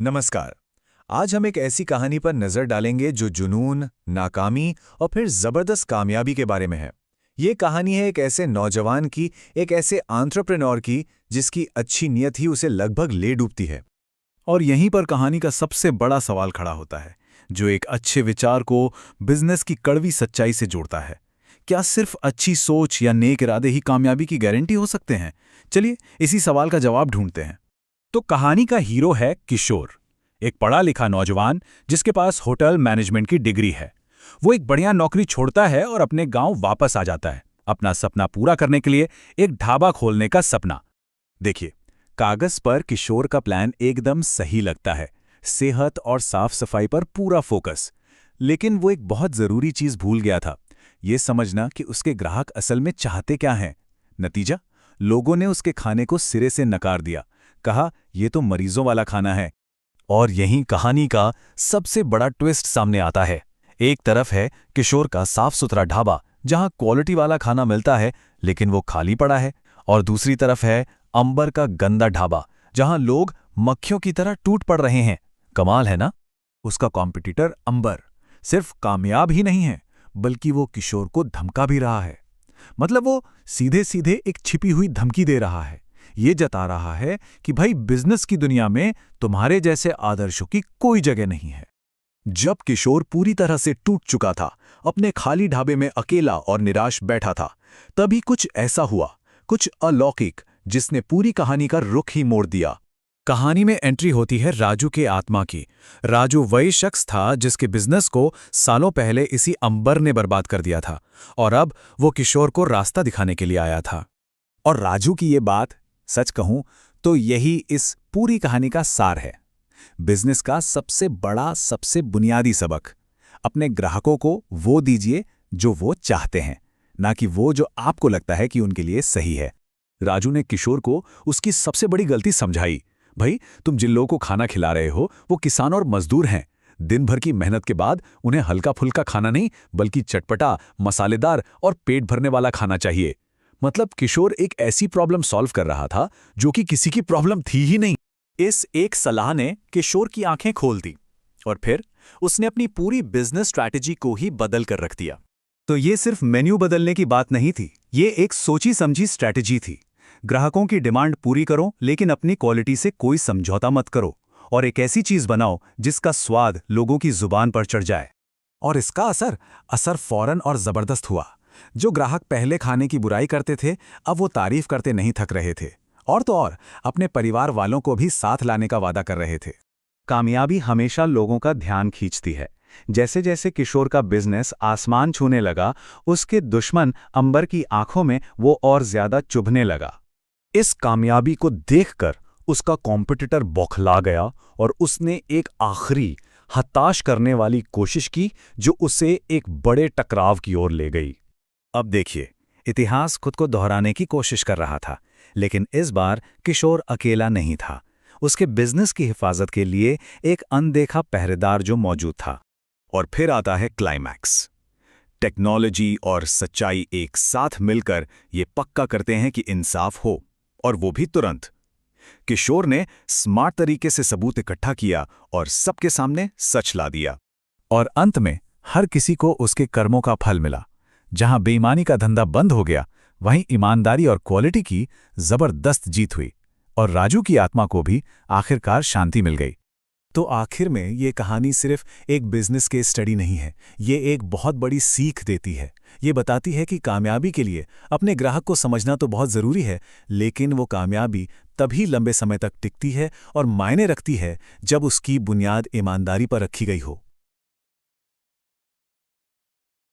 नमस्कार। आज हम एक ऐसी कहानी पर नजर डालेंगे जो जुनून, नाकामी और फिर जबरदस्त कामयाबी के बारे में है। ये कहानी है एक ऐसे नौजवान की, एक ऐसे एंटरप्रेन्योर की जिसकी अच्छी नीयत ही उसे लगभग ले डूबती है। और यहीं पर कहानी का सबसे बड़ा सवाल खड़ा होता है, जो एक अच्छे विचार को बिजनेस की कड़वी सच्चाई से जोड़ता है। क्या सिर्फ अच्छी सोच या नेक इरादे ही कामयाबी की गारंटी हो सकते हैं? चलिए इसी सवाल का जवाब ढूंढते हैं। तो कहानी का हीरो है किशोर, एक पढ़ा लिखा नौजवान जिसके पास होटल मैनेजमेंट की डिग्री है। वो एक बढ़िया नौकरी छोड़ता है और अपने गांव वापस आ जाता है, अपना सपना पूरा करने के लिए, एक ढाबा खोलने का सपना। देखिए, कागज पर किशोर का प्लान एकदम सही लगता है, सेहत और साफ सफाई पर पूरा फोकस। लेकिन वो एक बहुत जरूरी चीज भूल गया था, ये समझना कि उसके ग्राहक असल में चाहते क्या हैं। नतीजा, लोगों ने उसके खाने को सिरे से नकार दिया, कहा ये तो मरीजों वाला खाना है। और यहीं कहानी का सबसे बड़ा ट्विस्ट सामने आता है। एक तरफ है किशोर का साफ सुथरा ढाबा जहां क्वालिटी वाला खाना मिलता है, लेकिन वो खाली पड़ा है। और दूसरी तरफ है अंबर का गंदा ढाबा जहां लोग मक्खियों की तरह टूट पड़ रहे हैं। कमाल है ना? उसका कॉम्पिटिटर अंबर सिर्फ कामयाब ही नहीं है, बल्कि वो किशोर को धमका भी रहा है। मतलब वो सीधे सीधे एक छिपी हुई धमकी दे रहा है, ये जता रहा है कि भाई बिजनेस की दुनिया में तुम्हारे जैसे आदर्शों की कोई जगह नहीं है। जब किशोर पूरी तरह से टूट चुका था, अपने खाली ढाबे में अकेला और निराश बैठा था, तभी कुछ ऐसा हुआ, कुछ अलौकिक, जिसने पूरी कहानी का रुख ही मोड़ दिया। कहानी में एंट्री होती है राजू के आत्मा की। राजू वही शख्स था जिसके बिजनेस को सालों पहले इसी अंबर ने बर्बाद कर दिया था, और अब वो किशोर को रास्ता दिखाने के लिए आया था। और राजू की ये बात, सच कहूं तो यही इस पूरी कहानी का सार है। बिजनेस का सबसे बड़ा, सबसे बुनियादी सबक, अपने ग्राहकों को वो दीजिए जो वो चाहते हैं, ना कि वो जो आपको लगता है कि उनके लिए सही है। राजू ने किशोर को उसकी सबसे बड़ी गलती समझाई। भाई, तुम जिन लोगों को खाना खिला रहे हो वो किसान और मजदूर हैं। दिन भर की मेहनत के बाद उन्हें हल्का फुल्का खाना नहीं, बल्कि चटपटा, मसालेदार और पेट भरने वाला खाना चाहिए। मतलब किशोर एक ऐसी प्रॉब्लम सॉल्व कर रहा था जो कि किसी की प्रॉब्लम थी ही नहीं। इस एक सलाह ने किशोर की आंखें खोल दी, और फिर उसने अपनी पूरी बिजनेस स्ट्रैटेजी को ही बदल कर रख दिया। तो ये सिर्फ मेन्यू बदलने की बात नहीं थी, ये एक सोची समझी स्ट्रैटेजी थी। ग्राहकों की डिमांड पूरी करो, लेकिन अपनी क्वालिटी से कोई समझौता मत करो, और एक ऐसी चीज बनाओ जिसका स्वाद लोगों की जुबान पर चढ़ जाए। और इसका असर फौरन और जबरदस्त हुआ। जो ग्राहक पहले खाने की बुराई करते थे, अब वो तारीफ करते नहीं थक रहे थे, और तो और अपने परिवार वालों को भी साथ लाने का वादा कर रहे थे। कामयाबी हमेशा लोगों का ध्यान खींचती है। जैसे जैसे किशोर का बिजनेस आसमान छूने लगा, उसके दुश्मन अंबर की आंखों में वो और ज्यादा चुभने लगा। इस कामयाबी को देखकर उसका कॉम्पिटिटर बौखला गया, और उसने एक आखिरी हताश करने वाली कोशिश की जो उसे एक बड़े टकराव की ओर ले गई। अब देखिए, इतिहास खुद को दोहराने की कोशिश कर रहा था, लेकिन इस बार किशोर अकेला नहीं था। उसके बिजनेस की हिफाजत के लिए एक अनदेखा पहरेदार जो मौजूद था। और फिर आता है क्लाइमैक्स। टेक्नोलॉजी और सच्चाई एक साथ मिलकर ये पक्का करते हैं कि इंसाफ हो, और वो भी तुरंत। किशोर ने स्मार्ट तरीके से सबूत इकट्ठा किया और सबके सामने सच ला दिया। और अंत में हर किसी को उसके कर्मों का फल मिला। जहां बेईमानी का धंधा बंद हो गया, वहीं ईमानदारी और क्वालिटी की जबरदस्त जीत हुई, और राजू की आत्मा को भी आखिरकार शांति मिल गई। तो आखिर में ये कहानी सिर्फ एक बिजनेस केस स्टडी नहीं है, ये एक बहुत बड़ी सीख देती है। ये बताती है कि कामयाबी के लिए अपने ग्राहक को समझना तो बहुत ज़रूरी है, लेकिन वो कामयाबी तभी लंबे समय तक टिकती है और मायने रखती है जब उसकी बुनियाद ईमानदारी पर रखी गई हो।